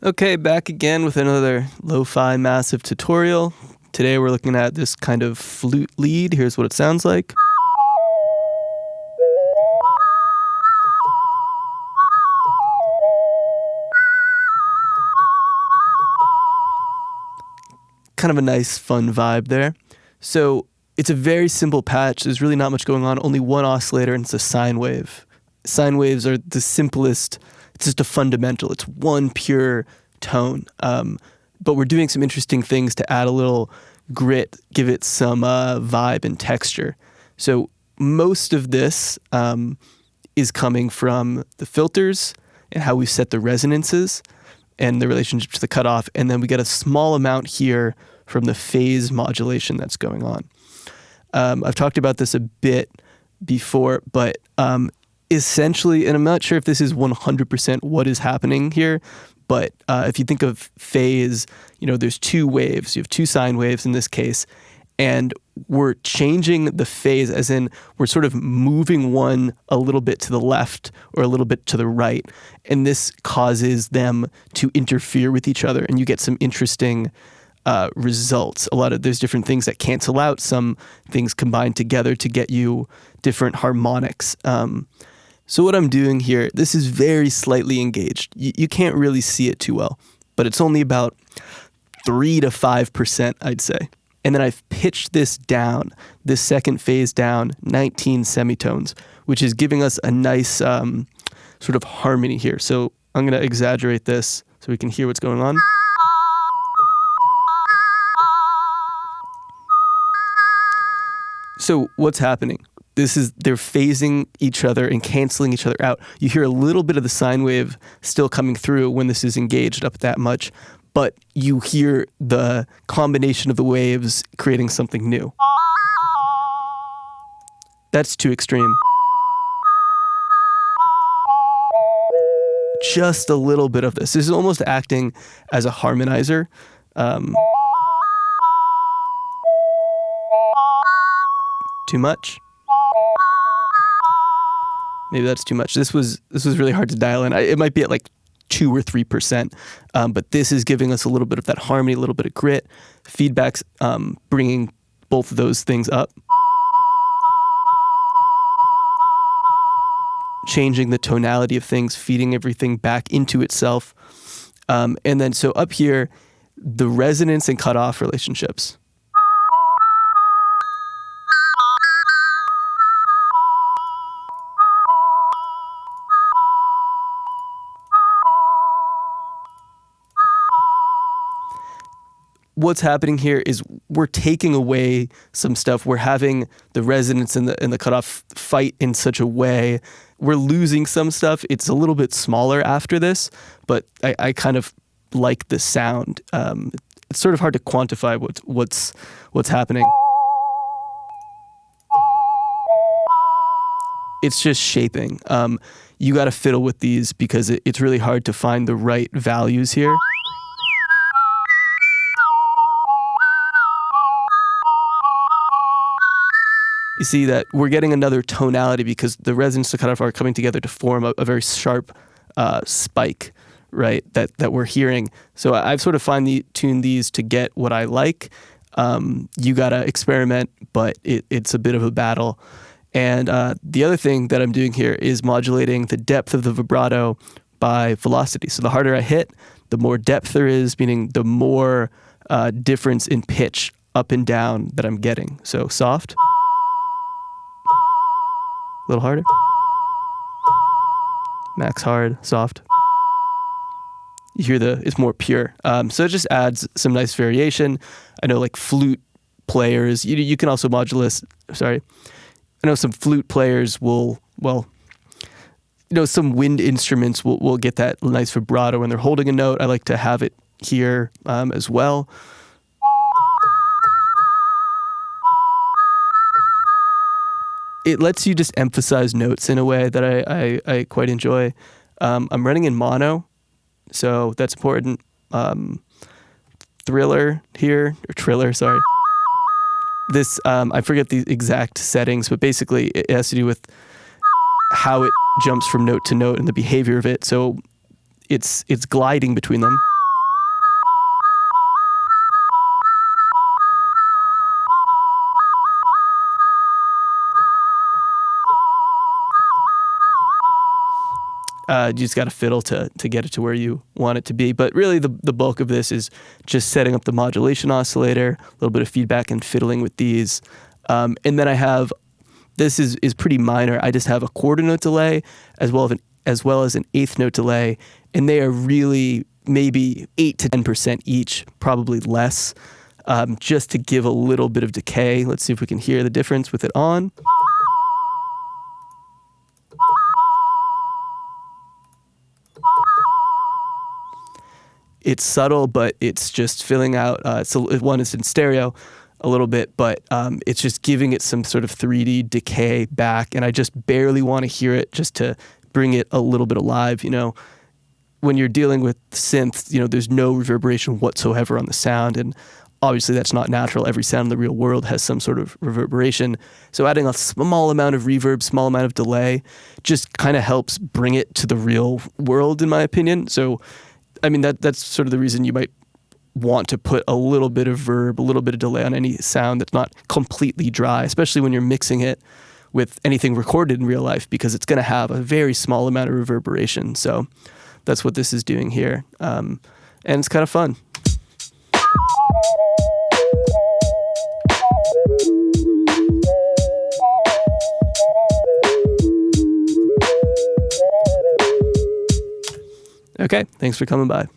Okay, back again with another Lo-Fi massive tutorial. Today we're looking at this kind of flute lead. Here's what it sounds like. Kind of a nice, fun vibe there. So it's a very simple patch. There's really not much going on, only one oscillator, and it's a sine wave. Sine waves are the simplest. It's just a fundamental. It's one pure tone. But we're doing some interesting things to add a little grit, give it some vibe and texture. So most of this is coming from the filters and how we set the resonances and the relationship to the cutoff. And then we get a small amount here from the phase modulation that's going on. I've talked about this a bit before, but essentially, and I'm not sure if this is 100% what is happening here, but if you think of phase, there's two waves. You have two sine waves in this case, and we're changing the phase, as in we're sort of moving one a little bit to the left or a little bit to the right, and this causes them to interfere with each other, and you get some interesting results. There's different things that cancel out, some things combine together to get you different harmonics. So what I'm doing here, this is very slightly engaged. You can't really see it too well, but it's only about 3 to 5%, I'd say. And then I've pitched this down, this second phase down, 19 semitones, which is giving us a nice sort of harmony here. So I'm going to exaggerate this so we can hear what's going on. So what's happening? They're phasing each other and canceling each other out. You hear a little bit of the sine wave still coming through when this is engaged up that much, but you hear the combination of the waves creating something new. That's too extreme. Just a little bit of this. This is almost acting as a harmonizer. Too much? Maybe that's too much. This was really hard to dial in. It might be at like 2 or 3%, but this is giving us a little bit of that harmony, a little bit of grit. Feedback's bringing both of those things up. Changing the tonality of things, feeding everything back into itself. And then so up here, the resonance and cutoff relationships. What's happening here is we're taking away some stuff. We're having the resonance and the cutoff fight in such a way. We're losing some stuff. It's a little bit smaller after this, but I kind of like the sound. It's sort of hard to quantify what's happening. It's just shaping. You got to fiddle with these because it's really hard to find the right values here. You see that we're getting another tonality because the resonance and cutoff are coming together to form a very sharp spike, right, that we're hearing. So I've sort of fine-tuned these to get what I like. You got to experiment, but it's a bit of a battle. And the other thing that I'm doing here is modulating the depth of the vibrato by velocity. So the harder I hit, the more depth there is, meaning the more difference in pitch up and down that I'm getting. So soft. A little harder. Max hard, soft. You hear it's more pure. So it just adds some nice variation. I know like flute players, you can also modulate, I know some flute players will, some wind instruments will get that nice vibrato when they're holding a note. I like to have it here as well. It lets you just emphasize notes in a way that I quite enjoy. I'm running in mono, so that's important. Triller, sorry. This, I forget the exact settings, but basically it has to do with how it jumps from note to note and the behavior of it. So it's gliding between them. You just got to fiddle to get it to where you want it to be. But really, the bulk of this is just setting up the modulation oscillator, a little bit of feedback and fiddling with these. And then I have, this is pretty minor. I just have a quarter note delay as well as an eighth note delay, and they are really maybe 8 to 10% each, probably less, just to give a little bit of decay. Let's see if we can hear the difference with it on. It's subtle, but it's just filling out. One is in stereo a little bit, but it's just giving it some sort of 3D decay back, and I just barely want to hear it just to bring it a little bit alive. You know, when you're dealing with synth, you know, there's no reverberation whatsoever on the sound, and obviously that's not natural. Every sound in the real world has some sort of reverberation. So adding a small amount of reverb, small amount of delay, just kind of helps bring it to the real world, in my opinion. So, I mean, that's sort of the reason you might want to put a little bit of verb, a little bit of delay on any sound that's not completely dry, especially when you're mixing it with anything recorded in real life, because it's going to have a very small amount of reverberation. So that's what this is doing here. And it's kind of fun. Okay, thanks for coming by.